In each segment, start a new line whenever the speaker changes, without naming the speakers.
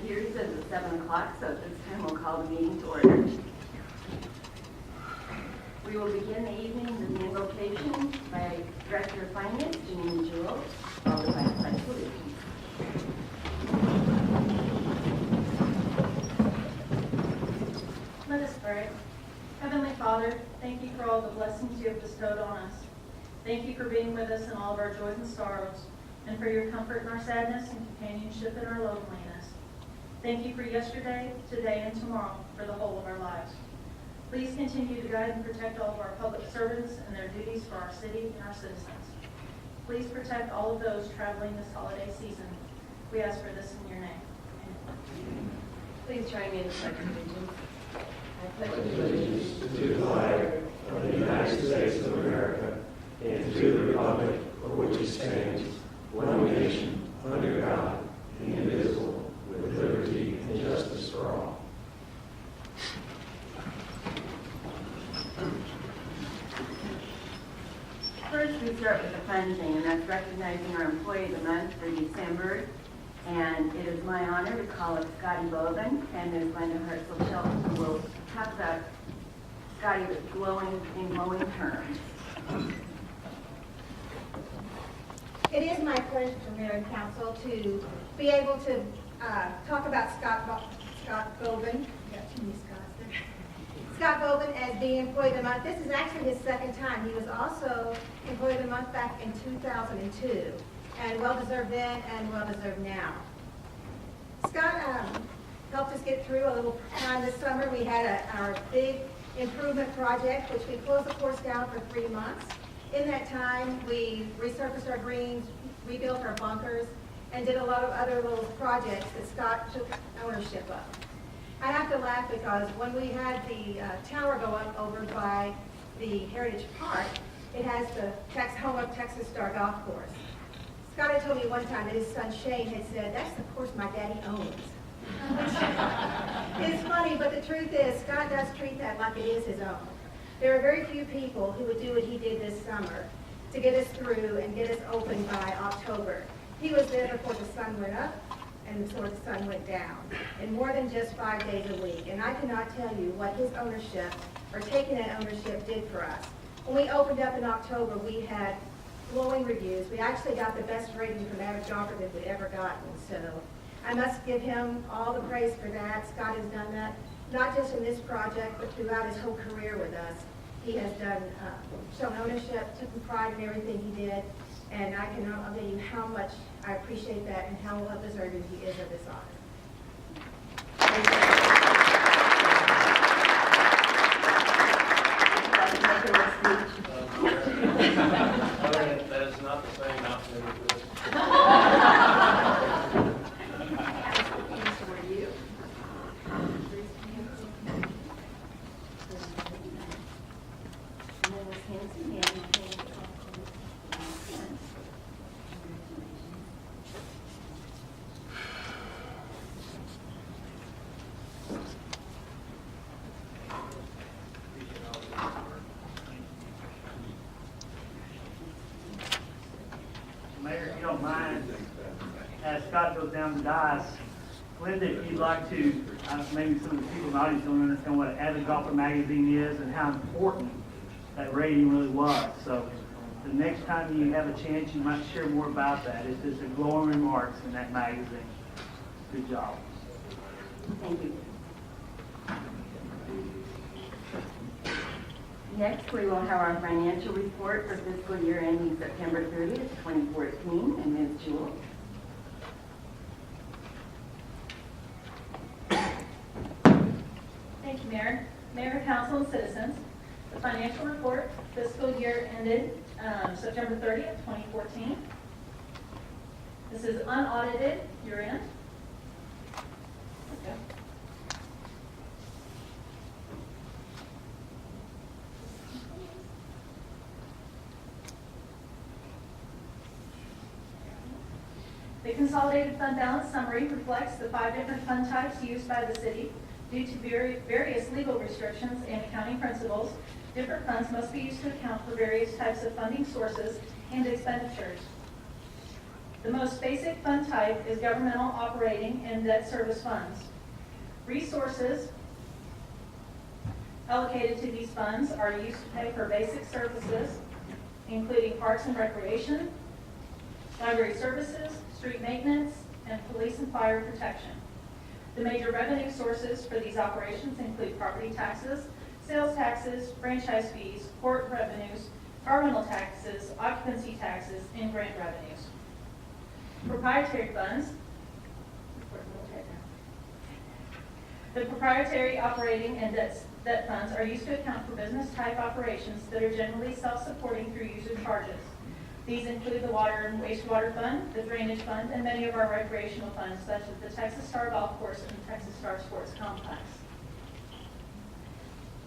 here says it's 7 o'clock, so at this time we'll call the meeting to order. We will begin the evening with the invocation by Director of Finance, Janine Jewell, followed by the Pledge of Allegiance.
Let us pray. Heavenly Father, thank you for all the blessings you have bestowed on us. Thank you for being with us in all of our joys and sorrows, and for your comfort in our sadness and companionship in our loneliness. Thank you for yesterday, today, and tomorrow for the whole of our lives. Please continue to guide and protect all of our public servants and their duties for our city and our citizens. Please protect all of those traveling this holiday season. We ask for this in your name. Amen.
Please join me in the Pledge of Allegiance. I
pledge allegiance to the flag of the United States of America and to the republic for which it stands, one nation, under God, indivisible, with liberty and justice for all.
First, we start with the fun thing, and that's recognizing our Employee of the Month for December. And it is my honor to call up Scotty Bowman and Ms. Linda Hartzell-Shelton, who will talk about Scotty in glowing terms.
It is my pleasure, Mayor and Council, to be able to talk about Scott Bowman. Got too many Scotts there. Scott Bowman as being Employee of the Month. This is actually his second time. He was also Employee of the Month back in 2002. And well-deserved then and well-deserved now. Scott helped us get through a little time this summer. We had our big improvement project, which we closed the course down for 3 months. In that time, we resurfaced our greens, rebuilt our bunkers, and did a lot of other little projects that Scott took ownership of. I have to laugh because when we had the tower go up over by the Heritage Park, it has the home of Texas Star Golf Course. Scott had told me one time that his son Shane had said, "That's the course my daddy owns." It's funny, but the truth is, Scott does treat that like it is his own. There are very few people who would do what he did this summer to get us through and get us open by October. He was there before the sun went up and before the sun went down, and more than just 5 days a week. And I cannot tell you what his ownership, or taking that ownership, did for us. When we opened up in October, we had glowing reviews. We actually got the best rating from Average Golfer that we'd ever gotten. So I must give him all the praise for that. Scott has done that, not just in this project, but throughout his whole career with us. He has done, shown ownership, taken pride in everything he did, and I cannot tell you how much I appreciate that and how well deserving he is of this honor.
That is not the same outfit as this.
Mayor, if you don't mind, as Scott goes down the dais, Linda, if you'd like to, maybe some of the people in the audience don't understand what an Avid Golfer magazine is and how important that rating really was. So the next time you have a chance, you might share more about that. It's just a glowing remarks in that magazine. Good job.
Thank you. Next, we will have our financial report for fiscal year ending September 30th, 2014, and Ms. Jewell.
Thank you, Mayor. Mayor, Council, and citizens. The financial report, fiscal year ended September 30th, 2014. This is unaudited year-end. Okay. The consolidated fund balance summary reflects the 5 different fund types used by the city. Due to various legal restrictions and accounting principles, different funds must be used to account for various types of funding sources and expenditures. The most basic fund type is governmental operating and debt service funds. Resources allocated to these funds are used to pay for basic services, including parks and recreation, library services, street maintenance, and police and fire protection. The major revenue sources for these operations include property taxes, sales taxes, franchise fees, court revenues, car rental taxes, occupancy taxes, and grant revenues. Proprietary funds. The proprietary operating and debt funds are used to account for business type operations that are generally self-supporting through user charges. These include the water and wastewater fund, the drainage fund, and many of our recreational funds such as the Texas Star Golf Course and the Texas Star Sports Complex.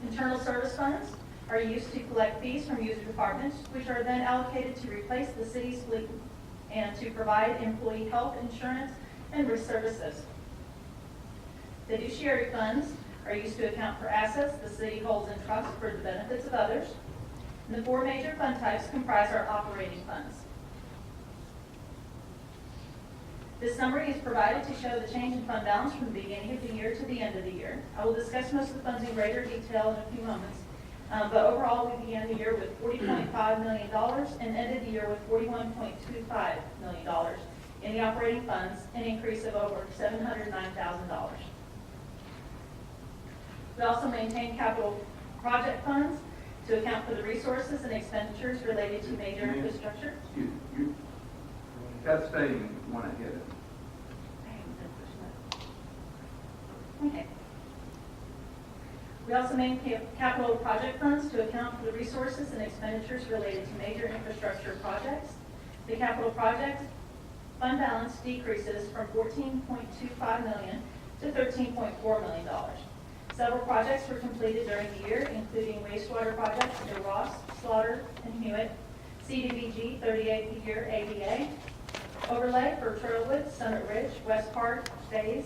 Internal service funds are used to collect fees from user departments, which are then allocated to replace the city's fleet and to provide employee health insurance and risk services. Fiduciary funds are used to account for assets the city holds in trust for the benefits of others. And the four major fund types comprise our operating funds. This summary is provided to show the change in fund balance from the beginning of the year to the end of the year. I will discuss most of the funds in greater detail in a few moments. But overall, we began the year with $40.5 million and ended the year with $41.25 million in the operating funds, an increase of over $709,000. We also maintain capital project funds to account for the resources and expenditures related to major infrastructure.
Excuse me, you kept stating one ahead.
Okay. We also maintain capital project funds to account for the resources and expenditures related to major infrastructure projects. The capital project fund balance decreases from $14.25 million to $13.4 million. Several projects were completed during the year, including wastewater projects near Ross, Slaughter, and Hewitt, CDBG 38th year ADA, overlay for Trailwood, Summit Ridge, West Park, Bays,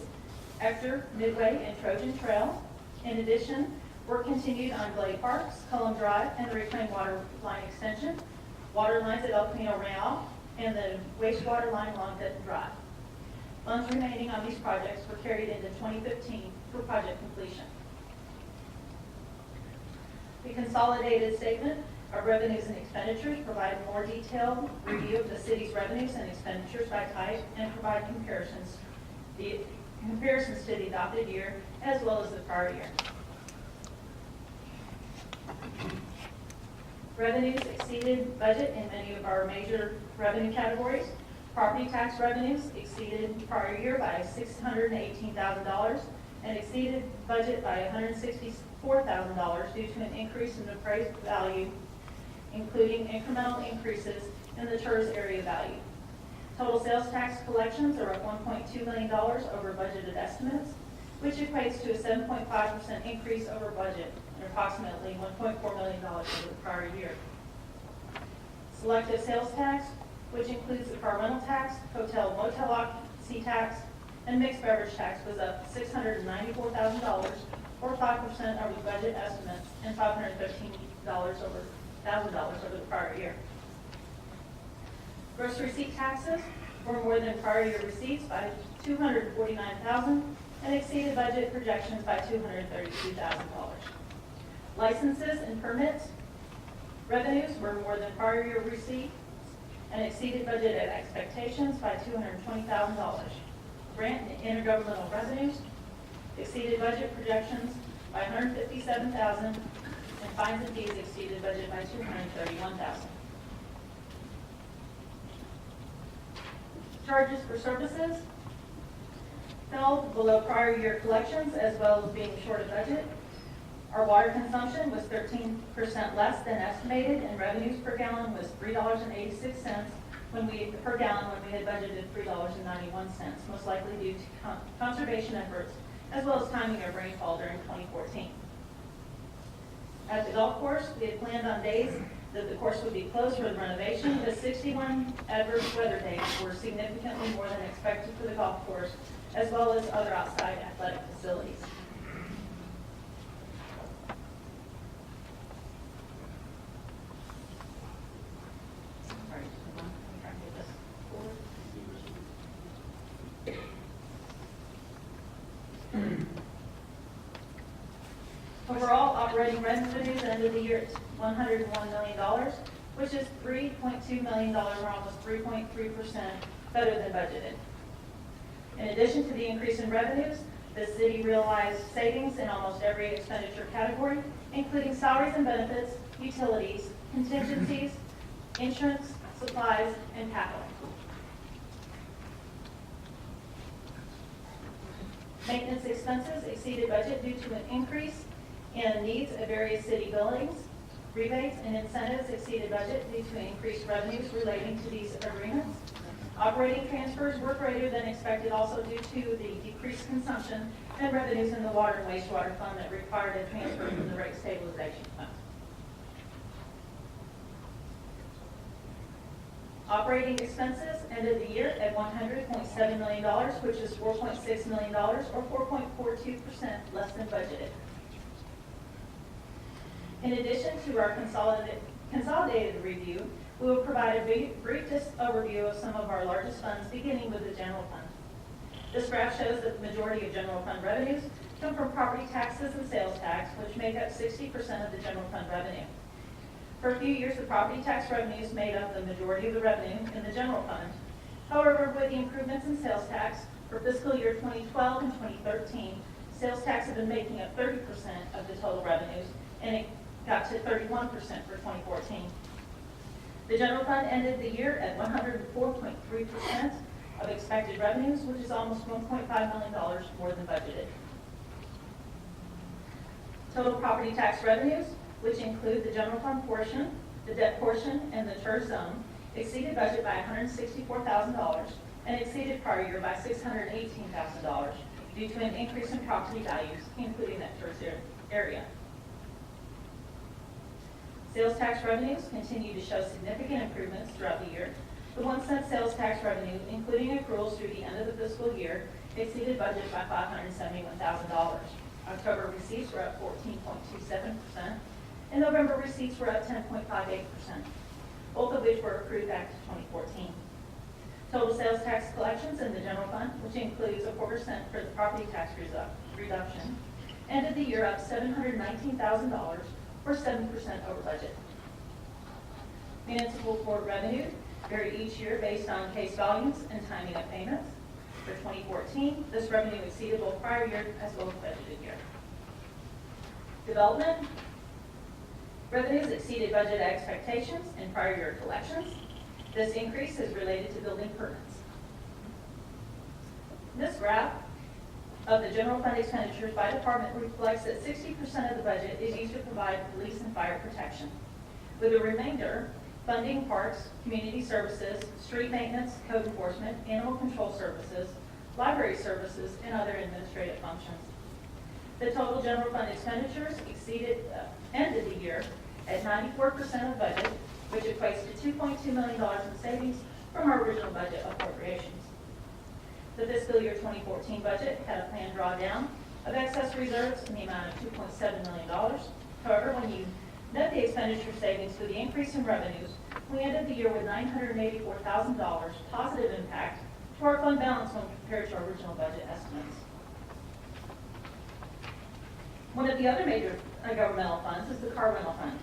Ector, Midway, and Trojan Trail. In addition, work continued on Glade Parks, Cullum Drive, and the reclaimed water line extension, water lines at El Camino Real, and the wastewater line along Denton Drive. Funds remaining on these projects were carried into 2015 for project completion. The consolidated statement of revenues and expenditures provide a more detailed review of the city's revenues and expenditures by type and provide comparisons to the adopted year as well as the prior year. Revenues exceeded budget in many of our major revenue categories. Property tax revenues exceeded prior year by $618,000 and exceeded budget by $164,000 due to an increase in appraised value, including incremental increases in the TERS area value. Total sales tax collections are up $1.2 million over budgeted estimates, which equates to a 7.5% increase over budget and approximately $1.4 million over the prior year. Selective sales tax, which includes the car rental tax, hotel motel occupancy tax, and mixed beverage tax, was up $694,000 or 5% over the budget estimates and $513,000 over the prior year. Gross receipt taxes were more than prior year receipts by $249,000 and exceeded budget projections by $232,000. Licenses and permits revenues were more than prior year receipts and exceeded budgeted expectations by $220,000. Grant and intergovernmental revenues exceeded budget projections by $157,000, and fines and fees exceeded budget by $231,000. Charges for services fell below prior year collections as well as being short of budget. Our water consumption was 13% less than estimated, and revenues per gallon was $3.86 per gallon when we had budgeted $3.91, most likely due to conservation efforts as well as timing of rainfall during 2014. At the golf course, we had planned on days that the course would be closed for the renovation, but 61 adverse weather days were significantly more than expected for the golf course, as well as other outside athletic facilities. Operating revenues ended the year at $101 million, which is $3.2 million, or almost 3.3% better than budgeted. In addition to the increase in revenues, the city realized savings in almost every expenditure category, including salaries and benefits, utilities, contingencies, insurance, supplies, and capital. Maintenance expenses exceeded budget due to an increase in needs of various city buildings. Rebates and incentives exceeded budget due to increased revenues relating to these agreements. Operating transfers were greater than expected also due to the decreased consumption and revenues in the water and wastewater fund that required a transfer from the rate stabilization fund. Operating expenses ended the year at $100.7 million, which is $4.6 million, or 4.42% less than budgeted. In addition to our consolidated review, we will provide a brief overview of some of our largest funds, beginning with the general fund. This graph shows that the majority of general fund revenues come from property taxes and sales tax, which make up 60% of the general fund revenue. For a few years, the property tax revenues made up the majority of the revenue in the general fund. However, with the improvements in sales tax for fiscal year 2012 and 2013, sales tax have been making up 30% of the total revenues, and it got to 31% for 2014. The general fund ended the year at 104.3% of expected revenues, which is almost $1.5 million more than budgeted. Total property tax revenues, which include the general fund portion, the debt portion, and the TER zone, exceeded budget by $164,000 and exceeded prior year by $618,000 due to an increase in property values, including that TER area. Sales tax revenues continue to show significant improvements throughout the year. The 1 cent sales tax revenue, including accruals through the end of the fiscal year, exceeded budget by $571,000. October receipts were up 14.27%, and November receipts were up 10.58%, both of which were accrued back to 2014. Total sales tax collections in the general fund, which includes a 4% for the property tax reduction, ended the year up $719,000, or 7% over budget. Municipal court revenue vary each year based on case volumes and timing of payments. For 2014, this revenue exceeded both prior year as well as budgeted year. Development revenues exceeded budget expectations and prior year collections. This increase is related to building permits. This graph of the general fund expenditures by department reflects that 60% of the budget is used to provide police and fire protection, with the remainder funding parks, community services, street maintenance, code enforcement, animal control services, library services, and other administrative functions. The total general fund expenditures ended the year at 94% of budget, which equates to $2.2 million in savings from our original budget appropriations. The fiscal year 2014 budget had a planned drawdown of excess reserves in the amount of $2.7 million. However, when you net the expenditure savings to the increase in revenues, we ended the year with $984,000 positive impact to our fund balance when compared to our original budget estimates. One of the other major governmental funds is the car rental fund.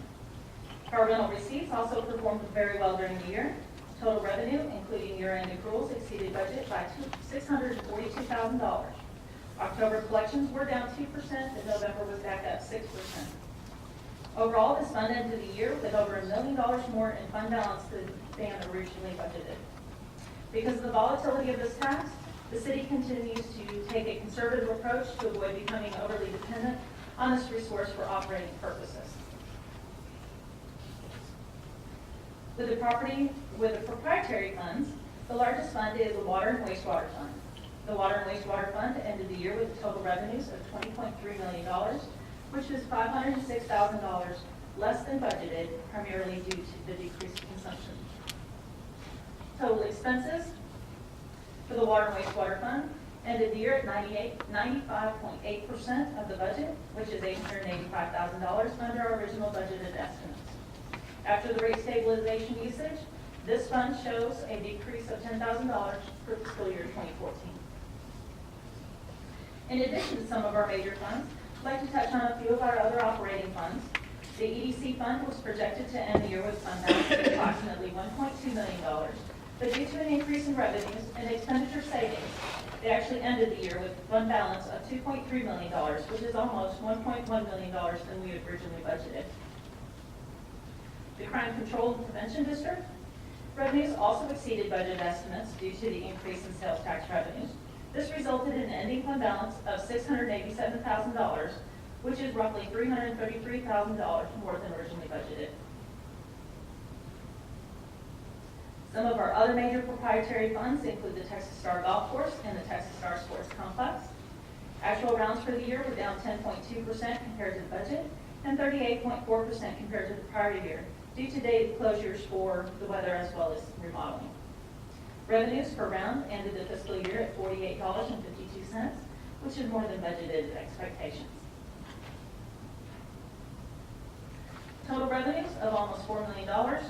Car rental receipts also performed very well during the year. Total revenue, including year-end accruals, exceeded budget by $642,000. October collections were down 2%, and November was back up 6%. Overall, this fund ended the year with over $1 million more in fund balance than originally budgeted. Because of the volatility of this tax, the city continues to take a conservative approach to avoid becoming overly dependent on this resource for operating purposes. With the proprietary funds, the largest fund is the Water and Wastewater Fund. The Water and Wastewater Fund ended the year with total revenues of $20.3 million, which is $506,000 less than budgeted, primarily due to the decreased consumption. Total expenses for the Water and Wastewater Fund ended the year at 95.8% of the budget, which is $885,000 under our original budgeted estimates. After the rate stabilization usage, this fund shows a decrease of $10,000 for fiscal year 2014. In addition to some of our major funds, I'd like to touch on a few of our other operating funds. The EDC fund was projected to end the year with fund balance of approximately $1.2 million, but due to an increase in revenues and expenditure savings, they actually ended the year with fund balance of $2.3 million, which is almost $1.1 million than we had originally budgeted. The Crime Control and Prevention District revenues also exceeded budget estimates due to the increase in sales tax revenues. This resulted in an ending fund balance of $687,000, which is roughly $333,000 more than originally budgeted. Some of our other major proprietary funds include the Texas Star Golf Course and the Texas Star Sports Complex. Actual rounds for the year were down 10.2% compared to the budget and 38.4% compared to the prior year due to day closures for the weather as well as remodeling. Revenues per round ended the fiscal year at $48.52, which is more than budgeted expectations. Total revenues of almost $4 million are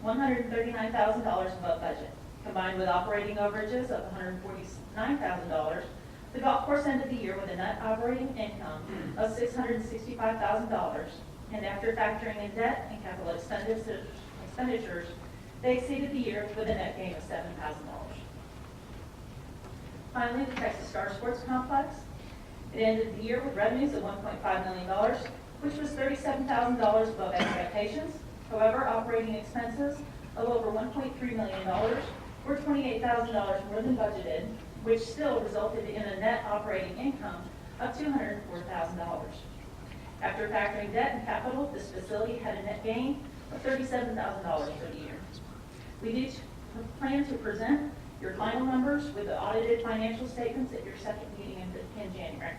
$139,000 above budget. Combined with operating overages of $149,000, the golf course ended the year with a net operating income of $665,000, and after factoring in debt and capital expenditures, they exceeded the year with a net gain of $7,000. Finally, the Texas Star Sports Complex. It ended the year with revenues of $1.5 million, which was $37,000 above expectations. However, operating expenses of over $1.3 million were $28,000 more than budgeted, which still resulted in a net operating income of $204,000. After factoring debt and capital, this facility had a net gain of $37,000 for the year. We do plan to present your final numbers with the audited financial statements at your second meeting in January.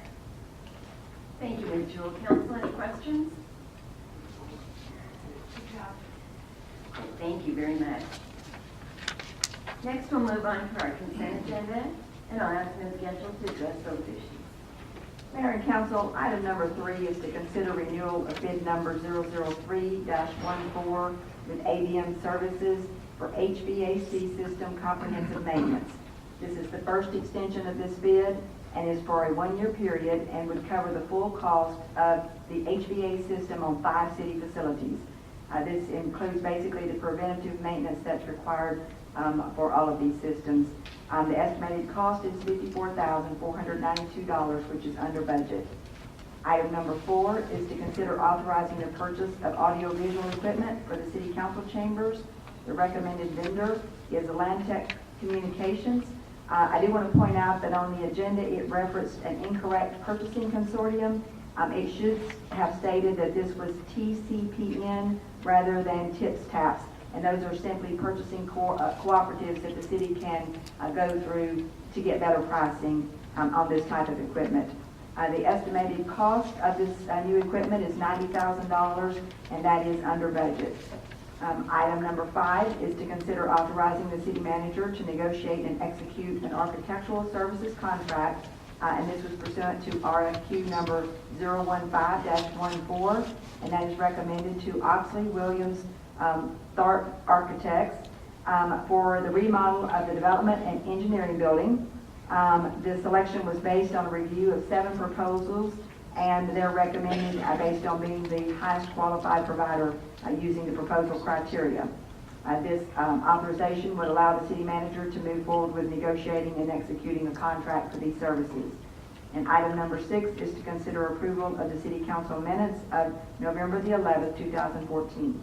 Thank you, Ms. Jewell. Council, any questions? Thank you very much. Next, we'll move on to our consent agenda, and I'll ask Ms. Getchell to address those issues.
Mayor and Council, item number 3 is to consider renewal of bid number 003-14 with ABM Services for HVAC system comprehensive maintenance. This is the first extension of this bid and is for a 1-year period and would cover the full cost of the HVAC system on 5 city facilities. This includes basically the preventative maintenance that's required for all of these systems. The estimated cost is $54,492, which is under budget. Item number 4 is to consider authorizing the purchase of audiovisual equipment for the city council chambers. The recommended vendor is Atlantic Communications. I do want to point out that on the agenda it referenced an incorrect purchasing consortium. It should have stated that this was TCPN rather than TIPS TAPS, and those are simply purchasing cooperatives that the city can go through to get better pricing on this type of equipment. The estimated cost of this new equipment is $90,000, and that is under budget. Item number 5 is to consider authorizing the city manager to negotiate and execute an architectural services contract, and this was pursuant to RFQ number 015-14, and that is recommended to Oxley Williams Tharp Architects for the remodel of the development and engineering building. The selection was based on a review of 7 proposals, and they're recommended based on being the highest qualified provider using the proposal criteria. This authorization would allow the city manager to move forward with negotiating and executing a contract for these services. And item number 6 is to consider approval of the city council minutes of November the 11th, 2014.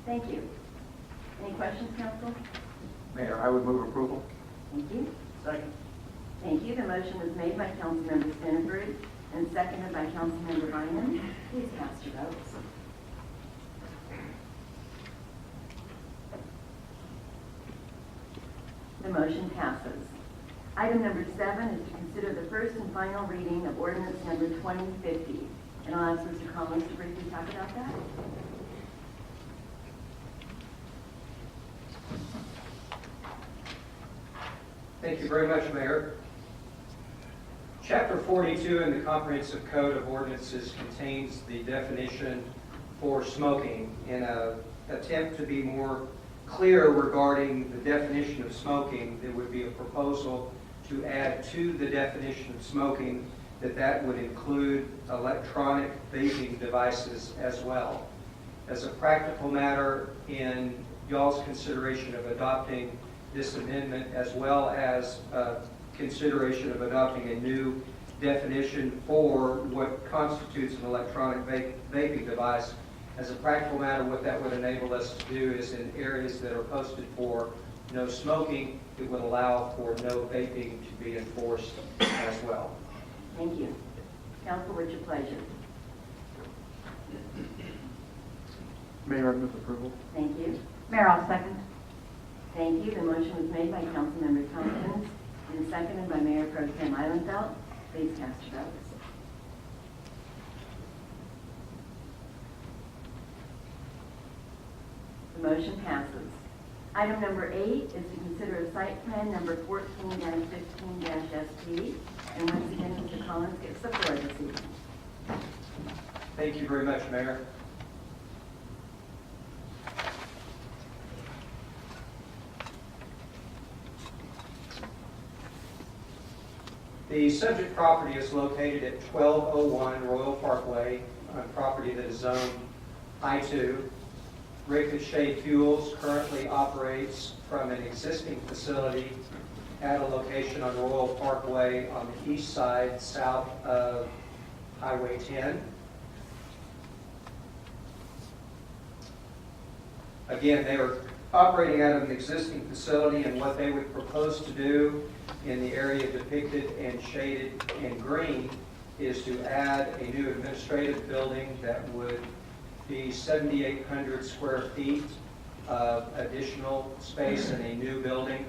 Thank you. Any questions, council?
Mayor, I would move approval.
Thank you.
Second.
Thank you. The motion was made by Councilmember Stenberg and seconded by Councilmember Bynum. Please cast your votes. The motion passes. Item number 7 is to consider the first and final reading of ordinance number 2050. And I'll ask Mr. Collins to briefly talk about that.
Thank you very much, Mayor. Chapter 42 in the Comprehensive Code of Ordinances contains the definition for smoking. In an attempt to be more clear regarding the definition of smoking, there would be a proposal to add to the definition of smoking that would include electronic vaping devices as well. As a practical matter, in y'all's consideration of adopting this amendment, as well as consideration of adopting a new definition for what constitutes an electronic vaping device, as a practical matter, what that would enable us to do is in areas that are posted for no smoking, it would allow for no vaping to be enforced as well.
Thank you. Council, what's your pleasure?
Mayor, I move approval.
Thank you.
Mayor, I'll second.
Thank you. The motion was made by Councilmember Tompkins and seconded by Mayor Pro Tem Eilenfeld. Please cast your votes. The motion passes. Item number 8 is to consider a site plan number 14-15-ST. And once again, Mr. Collins gets the floor this evening.
Thank you very much, Mayor. The subject property is located at 1201 Royal Parkway, on property that is zoned I-2. Ricochet Fuels currently operates from an existing facility at a location on Royal Parkway on the east side, south of Highway 10. Again, they are operating out of an existing facility, and what they would propose to do in the area depicted and shaded in green is to add a new administrative building that would be 7,800 square feet of additional space in a new building.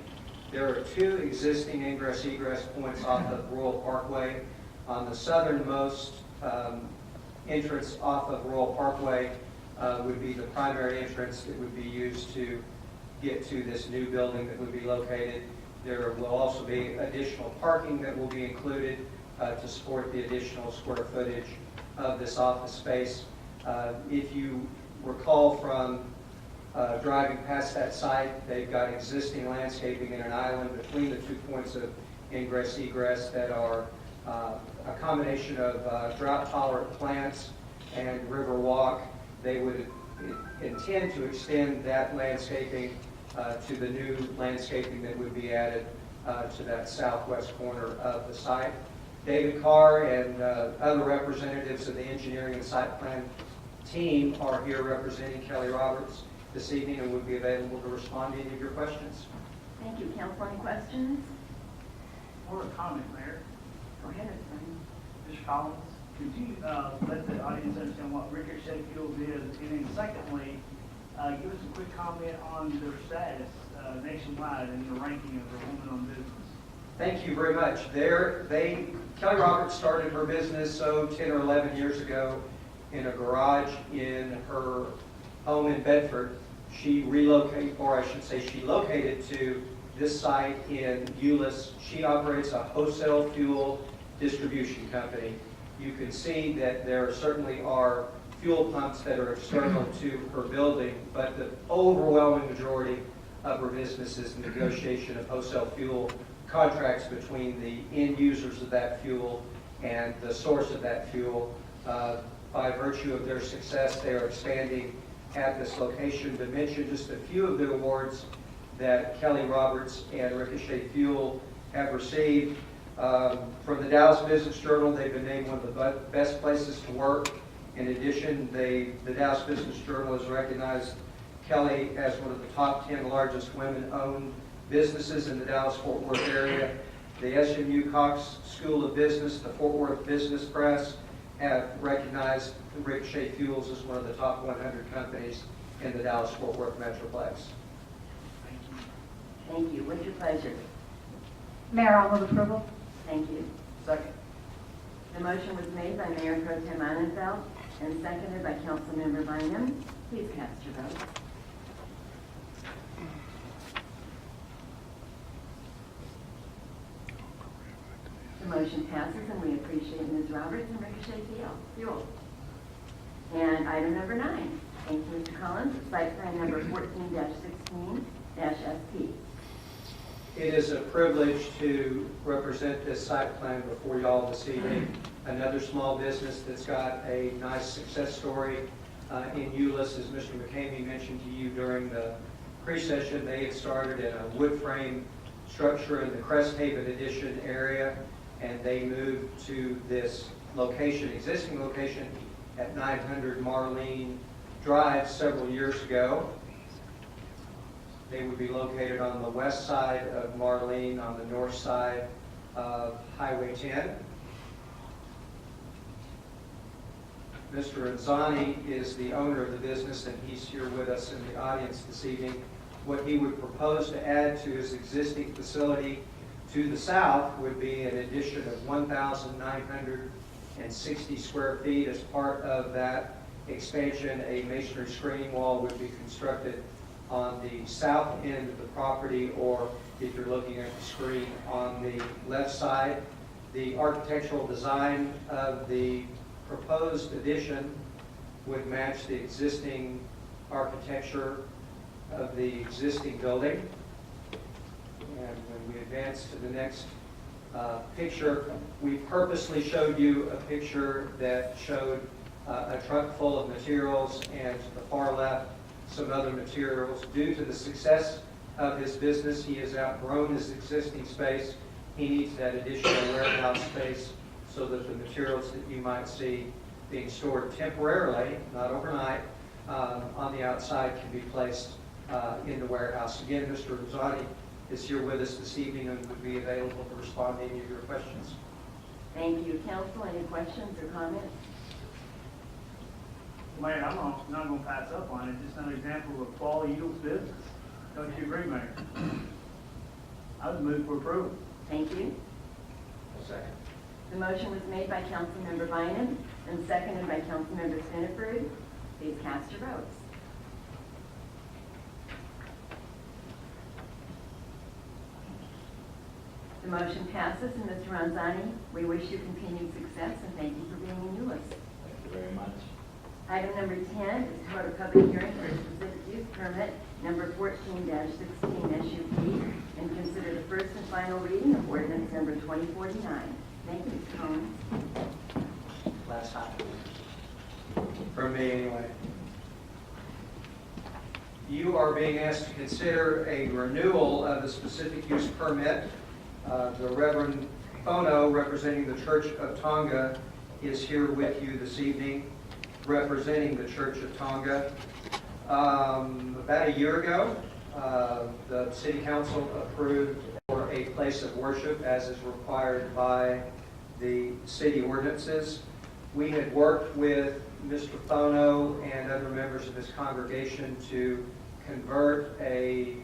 There are 2 existing ingress-egress points off of Royal Parkway. On the southernmost entrance off of Royal Parkway would be the primary entrance that would be used to get to this new building that would be located. There will also be additional parking that will be included to support the additional square footage of this office space. If you recall from driving past that site, they've got existing landscaping in an island between the 2 points of ingress-egress that are a combination of drought-tolerant plants and river walk. They would intend to extend that landscaping to the new landscaping that would be added to that southwest corner of the site. David Carr and other representatives of the engineering and site plan team are here representing Kelly Roberts this evening and would be available to respond to any of your questions.
Thank you. Council, any questions?
Or a comment, Mayor.
Go ahead, Attorney.
Mr. Collins, could you let the audience understand what Ricochet Fuels is? And then secondly, give us a quick comment on their status nationwide and the ranking of their woman-owned business.
Thank you very much. Kelly Roberts started her business 10 or 11 years ago in a garage in her home in Bedford. She relocated, or I should say she located to this site in Euless. She operates a wholesale fuel distribution company. You can see that there certainly are fuel pumps that are external to her building, but the overwhelming majority of her business is the negotiation of wholesale fuel contracts between the end users of that fuel and the source of that fuel. By virtue of their success, they are expanding at this location. To mention just a few of the awards that Kelly Roberts and Ricochet Fuel have received. From the Dallas Business Journal, they've been named one of the best places to work. In addition, the Dallas Business Journal has recognized Kelly as one of the top 10 largest women-owned businesses in the Dallas-Fort Worth area. The SMU Cox School of Business, the Fort Worth Business Press have recognized Ricochet Fuels as one of the top 100 companies in the Dallas-Fort Worth Metroplex.
Thank you. What's your pleasure?
Mayor, I'll move approval.
Thank you.
Second.
The motion was made by Mayor Pro Tem Eilenfeld and seconded by Councilmember Bynum. Please cast your vote. The motion passes, and we appreciate Ms. Roberts and Ricochet Fuel. And item number 9. Thank you, Mr. Collins. Site plan number 14-16-ST.
It is a privilege to represent this site plan before y'all this evening. Another small business that's got a nice success story in Euless, as Mr. McCamey mentioned to you during the pre-session. They had started in a wood frame structure in the Crest Haven Edition area, and they moved to this location, existing location at 900 Marlene Drive several years ago. They would be located on the west side of Marlene, on the north side of Highway 10. Mr. Anzani is the owner of the business, and he's here with us in the audience this evening. What he would propose to add to his existing facility to the south would be an addition of 1,960 square feet. As part of that expansion, a masonry screening wall would be constructed on the south end of the property, or if you're looking at the screen, on the left side. The architectural design of the proposed addition would match the existing architecture of the existing building. And when we advance to the next picture, we purposely showed you a picture that showed a truck full of materials, and to the far left, some other materials. Due to the success of his business, he has outgrown his existing space. He needs that additional warehouse space so that the materials that you might see being stored temporarily, not overnight, on the outside can be placed in the warehouse. Again, Mr. Rosati is here with us this evening and would be available to respond to any of your questions.
Thank you. Council, any questions or comments?
Mayor, I'm not going to pass up on it. Just another example of quality yields business. Don't you agree, Mayor? I would move for approval.
Thank you.
Second.
The motion was made by Councilmember Bynum and seconded by Councilmember Stiniford. Please cast your votes. The motion passes, and Mr. Ronzani, we wish you continued success and thank you for being in Euless.
Thank you very much.
Item number 10 is to hold a public hearing for a specific use permit number 14-16 SUP and consider the first and final reading of ordinance number 2049. Thank you, Mr. Holmes.
Last time. From me, anyway. You are being asked to consider a renewal of the specific use permit. The Reverend Fono, representing the Church of Tonga, is here with you this evening, representing the Church of Tonga. About a year ago, the City Council approved for a place of worship as is required by the city ordinances. We had worked with Mr. Fono and other members of his congregation to convert a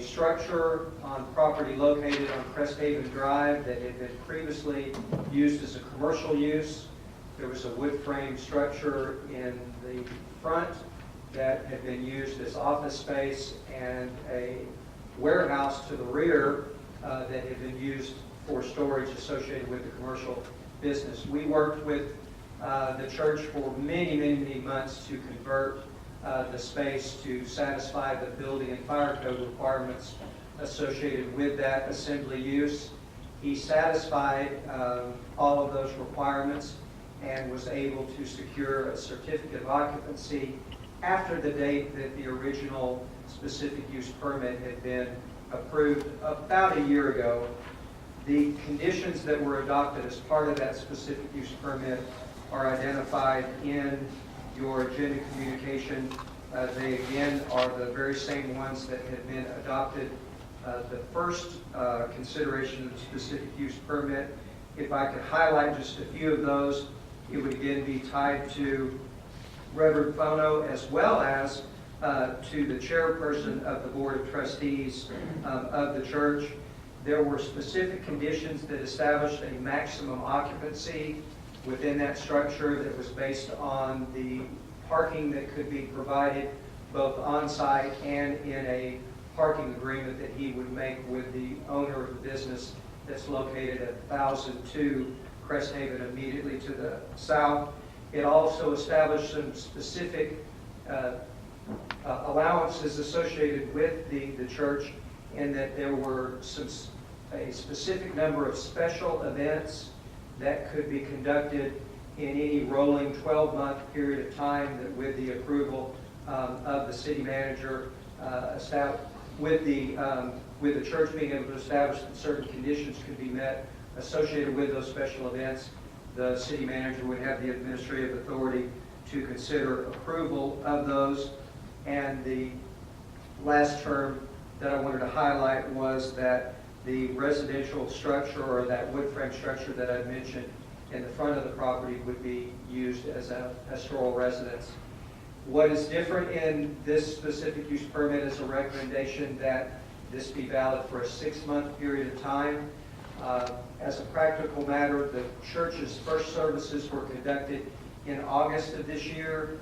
structure on property located on Crest Haven Drive that had been previously used as a commercial use. There was a wood frame structure in the front that had been used as office space, and a warehouse to the rear that had been used for storage associated with the commercial business. We worked with the church for many, many, many months to convert the space to satisfy the building and fire code requirements associated with that assembly use. He satisfied all of those requirements and was able to secure a certificate of occupancy after the date that the original specific use permit had been approved about a year ago. The conditions that were adopted as part of that specific use permit are identified in your agenda communication. They again are the very same ones that had been adopted. The first consideration of the specific use permit, if I could highlight just a few of those, it would again be tied to Reverend Fono as well as to the chairperson of the Board of Trustees of the church. There were specific conditions that established a maximum occupancy within that structure that was based on the parking that could be provided both on-site and in a parking agreement that he would make with the owner of the business that's located at 1002 Crest Haven immediately to the south. It also established some specific allowances associated with the church in that there were a specific number of special events that could be conducted in any rolling 12-month period of time that with the approval of the city manager, with the church being able to establish that certain conditions could be met associated with those special events, the city manager would have the administrative authority to consider approval of those. And the last term that I wanted to highlight was that the residential structure, or that wood frame structure that I mentioned in the front of the property, would be used as a pastoral residence. What is different in this specific use permit is a recommendation that this be valid for a 6-month period of time. As a practical matter, the church's first services were conducted in August of this year,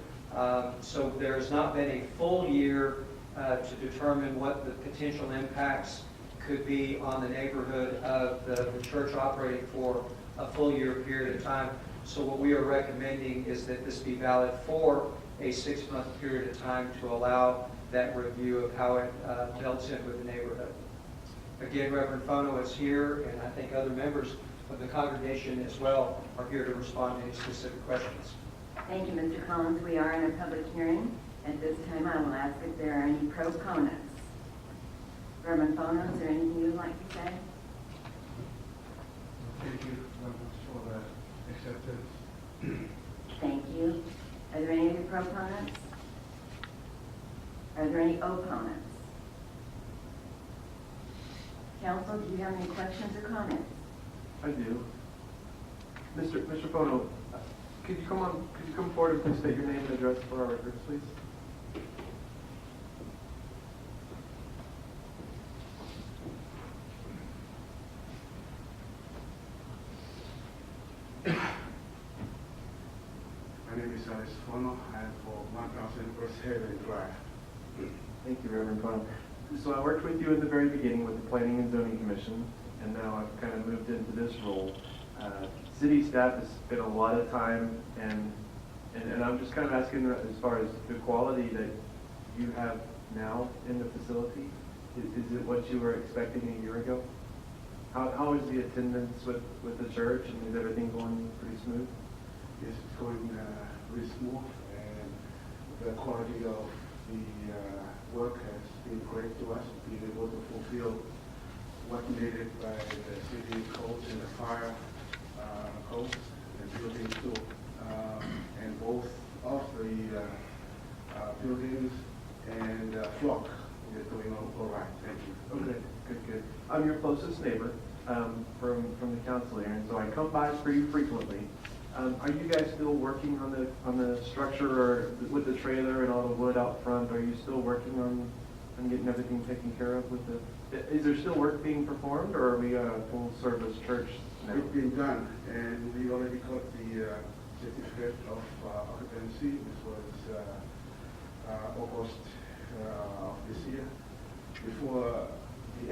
so there has not been a full year to determine what the potential impacts could be on the neighborhood of the church operating for a full year period of time. So what we are recommending is that this be valid for a 6-month period of time to allow that review of how it melts in with the neighborhood. Again, Reverend Fono is here, and I think other members of the congregation as well are here to respond to any specific questions.
Thank you, Mr. Collins. We are in a public hearing. At this time, I will ask if there are any proponents. Reverend Fono, is there anything you would like to say?
Thank you very much for the acceptance.
Thank you. Are there any other proponents? Are there any opponents? Council, do you have any questions or comments?
I do. Mr. Fono, could you come forward and please state your name and address for our records, please?
My name is Alice Fono. I'm for 1000 Crosshaven Drive.
Thank you, Reverend Fono. So I worked with you at the very beginning with the Planning and Zoning Commission, and now I've kind of moved into this role. City staff has spent a lot of time, and I'm just kind of asking as far as the quality that you have now in the facility. Is it what you were expecting a year ago? How is the attendance with the church, and is everything going pretty smooth?
Yes, it's going really smooth, and the quality of the work has been great to us, being able to fulfill what needed by the city codes and the fire codes and buildings too. And both of the buildings and flock is doing all right. Thank you.
Okay, good. I'm your closest neighbor from the council here, and so I come by pretty frequently. Are you guys still working on the structure, or with the trailer and all the wood out front? Are you still working on getting everything taken care of with the? Is there still work being performed, or are we a full service church now?
It's been done, and we already got the certificate of occupancy. This was August of this year. Before the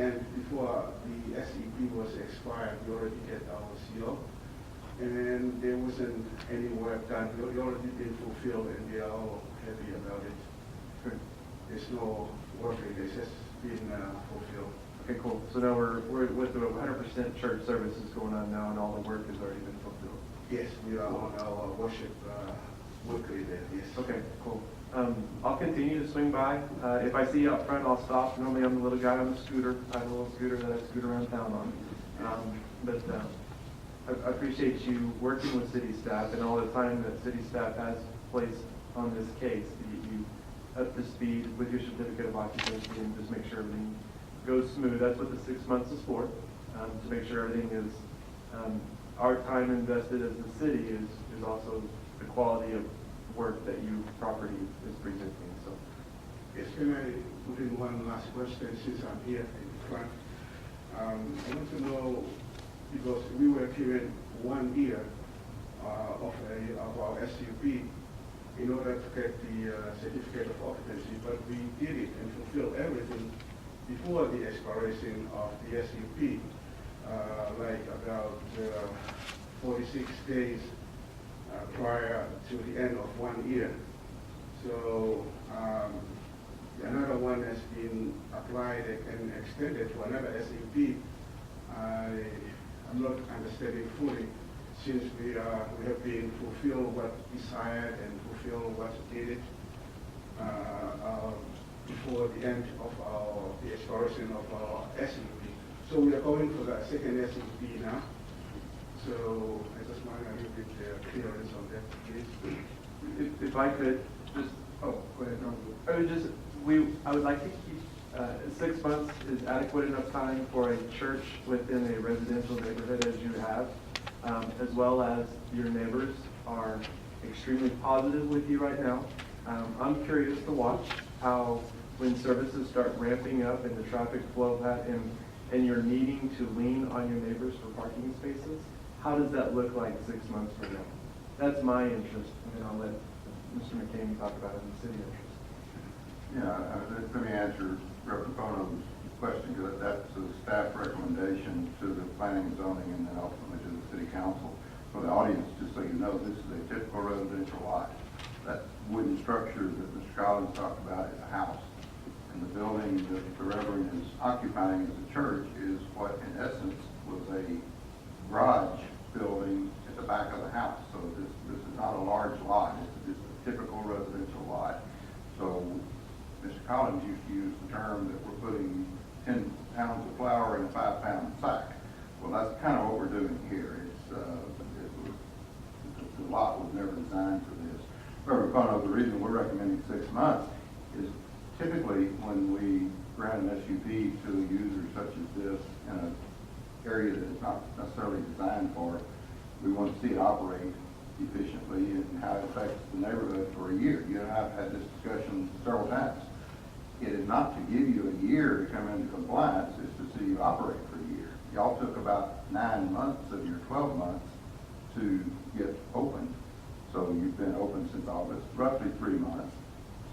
SEP was expired, we already get our CO. And there wasn't any work done. It already been fulfilled, and they are all happy about it.
Good.
There's no work, it's just been fulfilled.
Okay, cool. So now we're with the 100% church services going on now, and all the work has already been fulfilled.
Yes, we are on our worship weekly there, yes.
Okay, cool. I'll continue to swing by. If I see you up front, I'll stop. Normally I'm the little guy on the scooter. I have a little scooter that I scoot around town on. I appreciate you working with city staff and all the time that city staff has placed on this case. You up to speed with your certificate of occupancy and just make sure everything goes smooth. That's what the 6 months is for, to make sure everything is, our time invested as the city is also the quality of work that you property is presenting. So,
Yes, can I put in one last question since I'm here in front? I want to know, because we were given 1 year of our SUP in order to get the certificate of occupancy, but we did it and fulfilled everything before the expiration of the SUP, like about 46 days prior to the end of 1 year. So
another one has been applied and extended to another SUP. I'm not understanding fully, since we have been fulfilled what desired and fulfilled what's needed before the end of the expiration of our SUP. So we are going for the second SUP now. So I just want a little bit clearance on that, please.
If I could, just, oh, go ahead, no. I would like to keep, 6 months is adequate enough time for a church within a residential neighborhood as you have, as well as your neighbors are extremely positive with you right now. I'm curious to watch how, when services start ramping up and the traffic flow of that, and you're needing to lean on your neighbors for parking spaces, how does that look like 6 months from now? That's my interest, and then I'll let Mr. McCamey talk about it in the city interest.
Yeah, let me answer Reverend Bono's question, because that's a staff recommendation to the planning and zoning and then ultimately to the city council. For the audience, just so you know, this is a typical residential lot. That wooden structure that Mr. Collins talked about is a house. And the building that the Reverend is occupying as a church is what, in essence, was a garage building at the back of the house. So this is not a large lot. It's a typical residential lot. So Mr. Collins used to use the term that we're putting 10 pounds of flour in a 5-pound sack. Well, that's kind of what we're doing here. The lot was never designed for this. Reverend Bono, the reason we're recommending 6 months is typically when we grant an SUP to a user such as this in an area that it's not necessarily designed for, we want to see it operate efficiently and how it affects the neighborhood for a year. You and I have had this discussion several times. It is not to give you a year to come into compliance, it's to see you operate for a year. Y'all took about 9 months of your 12 months to get open. So you've been open since August, roughly 3 months.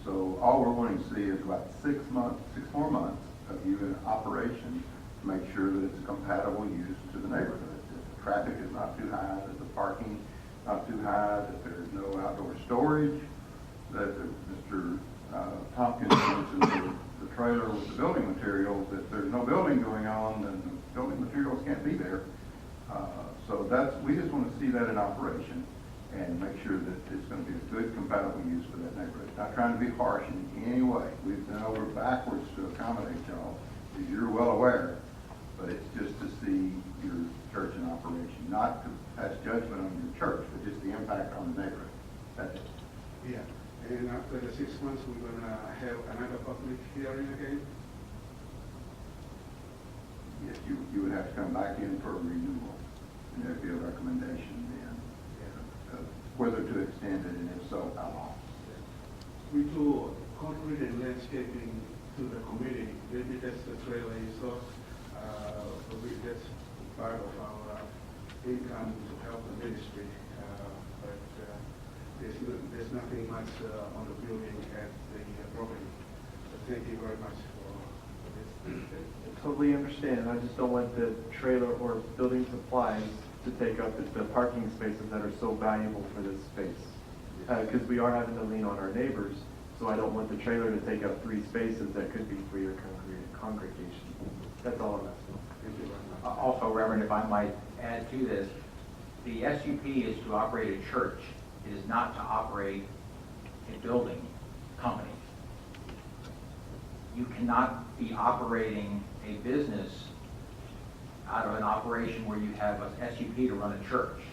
So all we're wanting to see is about 6 more months of you in operation to make sure that it's a compatible use to the neighborhood. That the traffic is not too high, that the parking not too high, that there's no outdoor storage, that Mr. Tompkins mentioned the trailer with the building materials. If there's no building going on, then the building materials can't be there. So we just want to see that in operation and make sure that it's going to be a good, compatible use for that neighborhood. Not trying to be harsh in any way. We've been over backwards to accommodate y'all, as you're well aware, but it's just to see your church in operation, not to pass judgment on your church, but just the impact on the neighborhood. That's it.
Yeah, and after the 6 months, we're going to have another public hearing again?
Yes, you would have to come back in for a renewal, and there'd be a recommendation then of whether to extend it, and if so, how long.
We do concrete and landscaping to the community. Maybe that's the trailer you saw. That's part of our income to help the ministry. But there's nothing much on the building at the property. But thank you very much for this.
I totally understand. I just don't want the trailer or building supplies to take up the parking spaces that are so valuable for this space. Because we are having to lean on our neighbors, so I don't want the trailer to take up 3 spaces that could be for your congregation. That's all I'm asking.
Also, Reverend, if I might add to this, the SUP is to operate a church. It is not to operate a building company. You cannot be operating a business out of an operation where you have an SUP to run a church.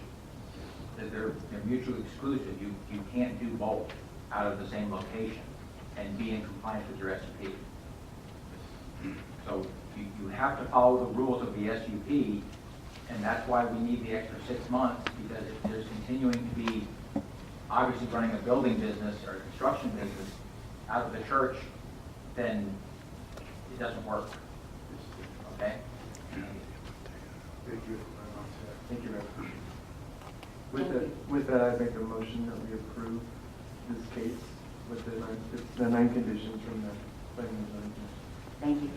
They're mutually exclusive. You can't do both out of the same location and be in compliance with your SUP. So you have to follow the rules of the SUP, and that's why we need the extra 6 months, because if there's continuing to be obviously running a building business or a construction business out of the church, then it doesn't work. Okay?
Thank you very much.
Thank you, Reverend. With that, I make a motion that we approve this case with the 9 conditions from the planning and zoning.
Thank you.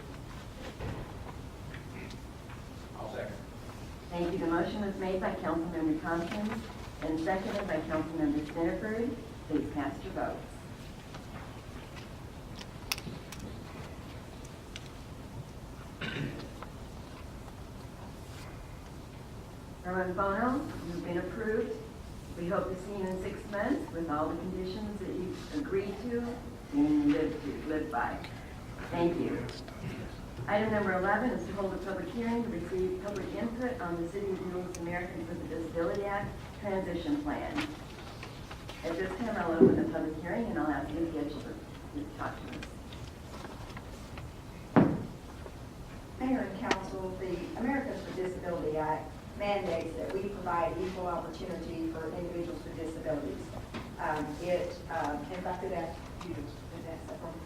I'll second.
Thank you. The motion was made by Councilmember Thompson and seconded by Councilmember Stiniford. Please cast your votes. Mayor Bono, you've been approved. We hope to see you in 6 months with all the conditions that you've agreed to and live by. Thank you. Item number 11 is to hold a public hearing to receive public input on the City of North Americans with a Disability Act transition plan. At this time, I'll open the public hearing and I'll ask Ms. Gitchell to talk to us.
Mayor and Council, the Americans with Disability Act mandates that we provide equal opportunity for individuals with disabilities. If I could ask you to advance that for me.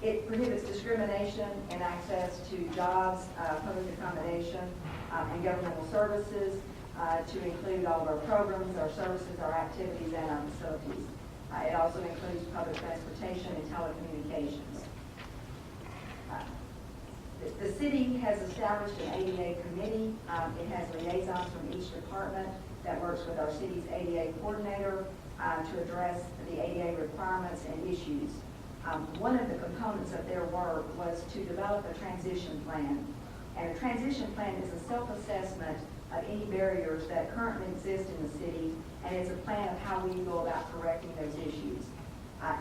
It prohibits discrimination in access to jobs, public accommodation, and governmental services, to include all of our programs, our services, our activities, and our facilities. It also includes public transportation and telecommunications. The city has established an ADA committee. It has liaisons from each department that works with our city's ADA coordinator to address the ADA requirements and issues. One of the components of their work was to develop a transition plan. And a transition plan is a self-assessment of any barriers that currently exist in the city, and it's a plan of how we go about correcting those issues.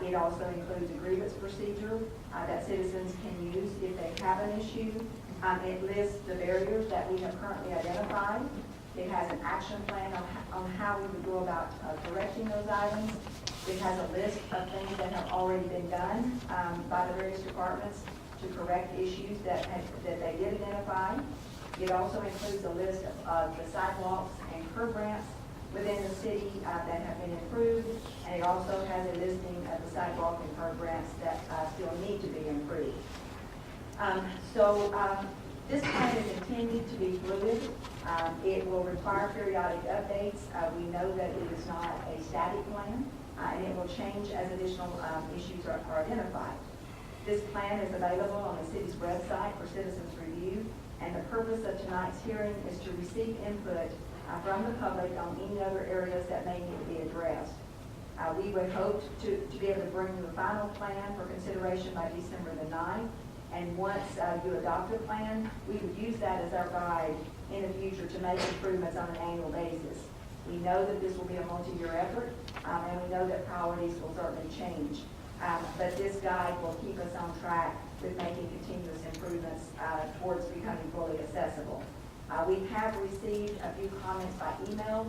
It also includes a grievance procedure that citizens can use if they have an issue. It lists the barriers that we have currently identified. It has an action plan on how we would go about correcting those items. It has a list of things that have already been done by the various departments to correct issues that they did identify. It also includes a list of the sidewalks and curb ramps within the city that have been improved, and it also has a listing of the sidewalk and curb ramps that still need to be improved. This plan is intended to be fluid. It will require periodic updates. We know that it is not a static plan, and it will change as additional issues are identified. This plan is available on the city's website for citizens' review, and the purpose of tonight's hearing is to receive input from the public on any other areas that may need to be addressed. We would hope to be able to bring the final plan for consideration by December the 9th. And once you adopt a plan, we would use that as our guide in the future to make improvements on an annual basis. We know that this will be a multi-year effort, and we know that priorities will certainly change. But this guide will keep us on track with making continuous improvements towards becoming fully accessible. We have received a few comments by email.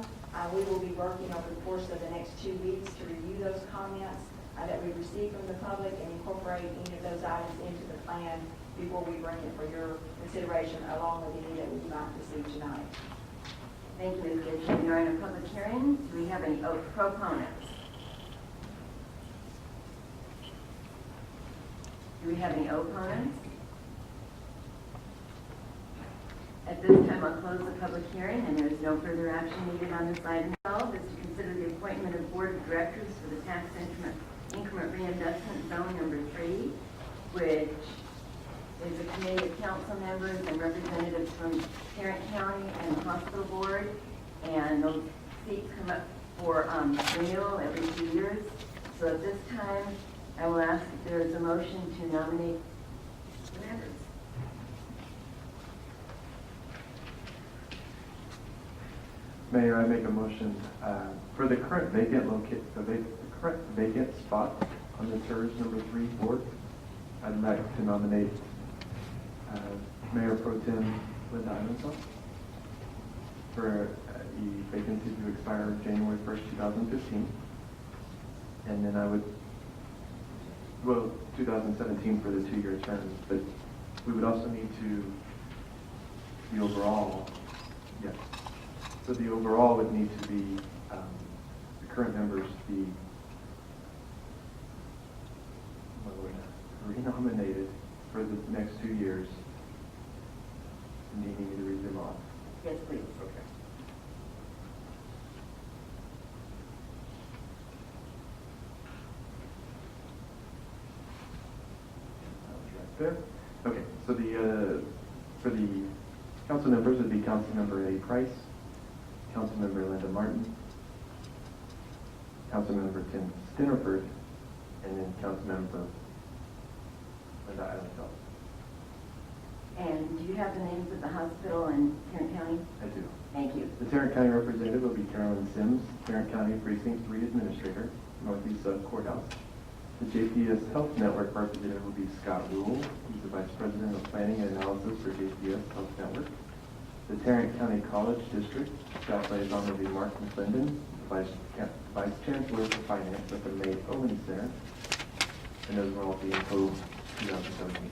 We will be working over the course of the next 2 weeks to review those comments that we received from the public and incorporate any of those items into the plan before we bring it for your consideration, along with any that we might receive tonight.
Thank you, Ms. Gitchell. We are in a public hearing. Do we have any proponents? Do we have any opponents? At this time, I'll close the public hearing, and there is no further action needed on this item. 12 is to consider the appointment of board of directors for the tax increment reinvestment zone number 3, which is a committee of council members and representatives from Tarrant County and the hospital board, and those seats come up for renewal every 2 years. So at this time, I will ask if there is a motion to nominate the members.
Mayor, I make a motion for the current vacant spot on the TERS number 3 board. I'd like to nominate Mayor Pro Tem Linda Ivanson for the vacancy to expire January 1st, 2015. And then I would, 2017 for the 2-year term, but we would also need to, the overall, yes. So the overall would need to be, the current members be renominated for the next 2 years. Needing me to read them off?
Yes, please.
Okay. There. Okay, so for the council members would be Councilmember Eddie Price, Councilmember Linda Martin, Councilmember Tim Stinnerford, and then Councilmember Linda Eilenfeld.
And do you have the names of the hospital in Tarrant County?
I do.
Thank you.
The Tarrant County representative will be Carolyn Sims, Tarrant County Precinct 3 Administrator, Northeast Sub Courthouse. The JPS Health Network representative will be Scott Rule. He's the Vice President of Planning and Analysis for JPS Health Network. The Tarrant County College District Staff Liaison will be Mark McClendon, the Vice Chancellor for Finance at the May Owen Center. And those will all be in code 2017.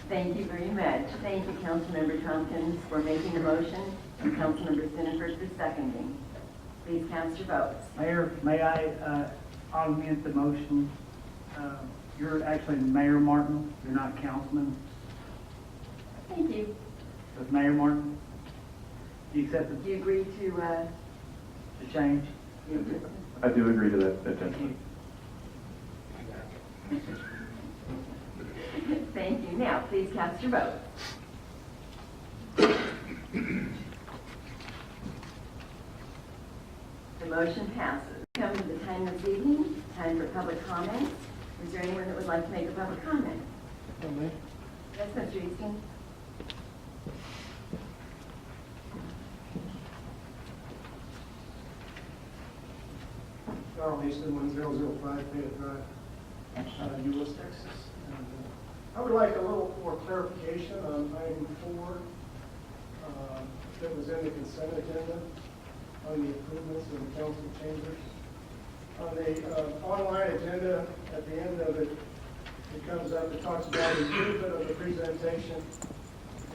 Thank you very much. Thank you, Councilmember Tompkins, for making the motion, and Councilmember Stinneford for seconding. Please cast your votes.
Mayor, may I augment the motion? You're actually Mayor Martin, you're not Councilman.
Thank you.
But Mayor Martin, do you accept
Do you agree to,
the change?
I do agree to that gentleman.
Thank you. Now, please cast your vote. The motion passes. Come to the time this evening, time for public comments. Is there anyone that would like to make a public comment? Yes, Mr. Easton.
Carl Easton, 1005 Fayette Drive, Euless, Texas. And, I would like a little more clarification on item 4 that was in the consent agenda on the improvements in the council chambers. On the online agenda, at the end of it, it comes up, it talks about improvement of the presentation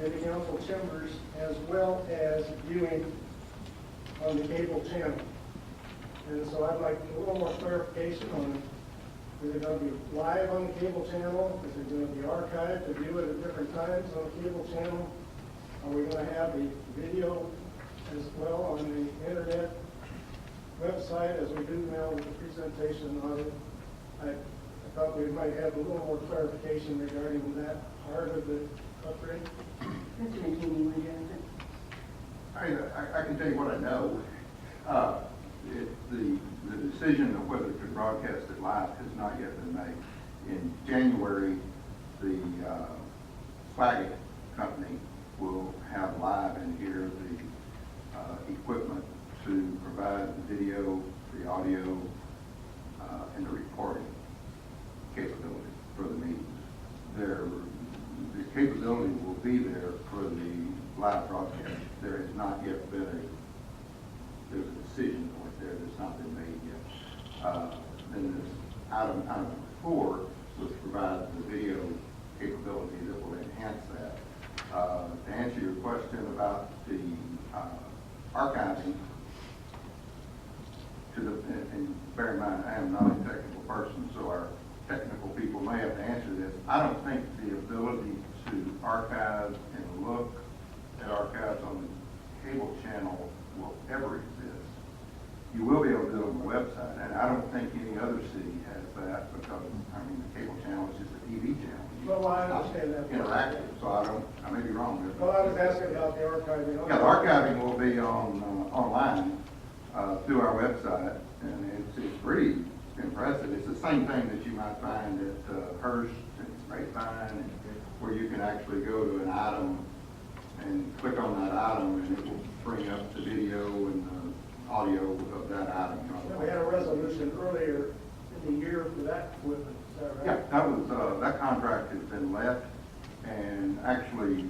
in the council chambers as well as viewing on the cable channel. And so I'd like a little more clarification on, is it going to be live on the cable channel? Is it going to be archived to view it at different times on the cable channel? Are we going to have the video as well on the internet website as we do now with the presentation on it? I thought we might have a little more clarification regarding that part of the upgrade.
Mr. McKinney, would you answer?
I can tell you what I know. The decision of whether to broadcast it live has not yet been made. In January, the Flaggett company will have live in here the equipment to provide the video, the audio, and the recording capability for the meetings. The capability will be there for the live broadcast. There has not yet been there's a decision point there that's not been made yet. Then this item 4, which provides the video capability that will enhance that. To answer your question about the archiving, and bear in mind, I am not a technical person, so our technical people may have to answer this. I don't think the ability to archive and look at archives on the cable channel will ever exist. You will be able to do it on the website, and I don't think any other city has that because, I mean, the cable channel is just a TV channel.
Well, I understand that.
Interactive, so I may be wrong there.
Well, I was asking about the archiving.
Yeah, the archiving will be online through our website, and it's pretty impressive. It's the same thing that you might find at Hearst and Grapevine, where you can actually go to an item and click on that item, and it will bring up the video and the audio of that item.
We had a resolution earlier in the year for that equipment, is that right?
Yeah, that contract has been let, and actually,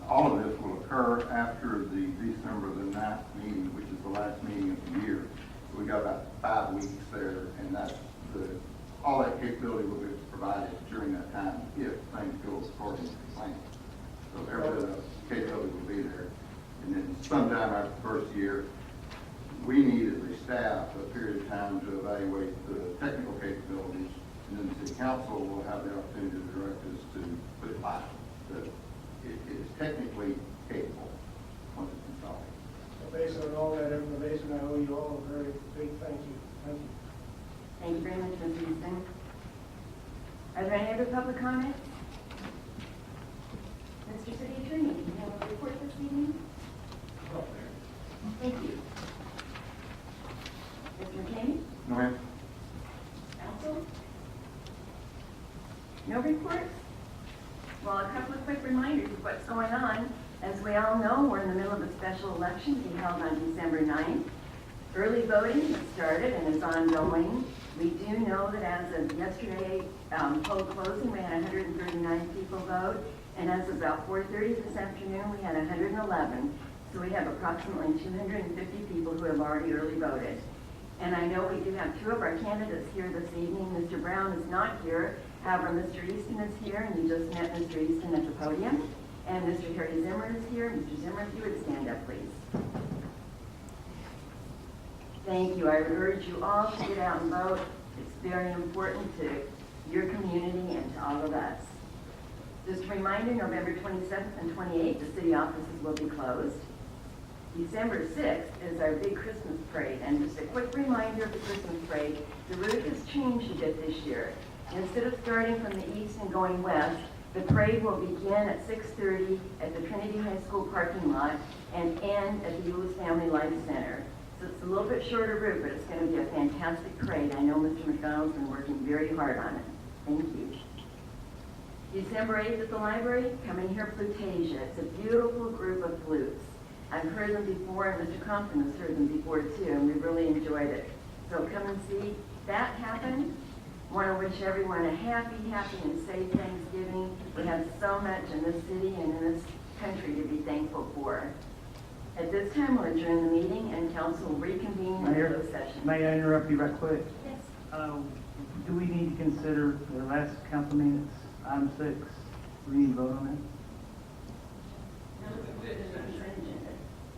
all of this will occur after the December the 9th meeting, which is the last meeting of the year. So we got about 5 weeks there, and all that capability will be provided during that time if things go according to plan. So every capability will be there. And then sometime after the first year, we need as a staff a period of time to evaluate the technical capabilities, and then the city council will have the opportunity to direct us to put it live. That it is technically capable once it's installed.
So based on all that information, I owe you all a very big thank you. Thank you.
Thank you very much, Mr. Easton. Are there any other public comments? Mr. City Attorney, do you have a report this evening? Thank you. Mr. McKinney?
No, ma'am.
Council? No reports? Well, a couple of quick reminders of what's going on. As we all know, we're in the middle of a special election to be held on December 9th. Early voting has started and is ongoing. We do know that as of yesterday, poll closing, we had 139 people vote, and as of about 4:30 this afternoon, we had 111. So we have approximately 250 people who have already early voted. And I know we do have two of our candidates here this evening. Mr. Brown is not here. However, Mr. Easton is here, and you just met Mr. Easton at the podium. And Mr. Harry Zimmer is here. Mr. Zimmer, if you would stand up, please. Thank you. I would urge you all to get out and vote. It's very important to your community and to all of us. Just a reminder, November 27th and 28th, the city offices will be closed. December 6th is our big Christmas parade, and just a quick reminder of the Christmas parade, the route has changed a bit this year. Instead of starting from the east and going west, the parade will begin at 6:30 at the Trinity High School parking lot and end at the Lewis Family Life Center. So it's a little bit shorter route, but it's going to be a fantastic parade. I know Mr. McDonald's been working very hard on it. Thank you. December 8th at the library, come and hear Flutasia. It's a beautiful group of flutes. I've heard them before, and Mr. Compton has heard them before too, and we really enjoyed it. So come and see that happen. Want to wish everyone a happy and safe Thanksgiving. We have so much in this city and in this country to be thankful for. At this time, we'll adjourn the meeting and council will reconvene in
Mayor,
closed session.
may I interrupt you right quick?
Yes.
Do we need to consider the last council minutes, item 6? Do we need to vote on that?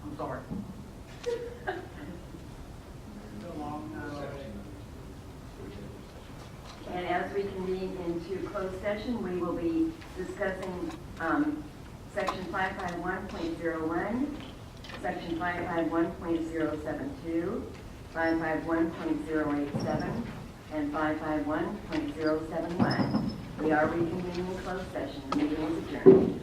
I'm sorry.
And as we convene into closed session, we will be discussing section 551.01, section 551.072, 551.087, and 551.071. We are reconvening in closed session. The meeting is adjourned.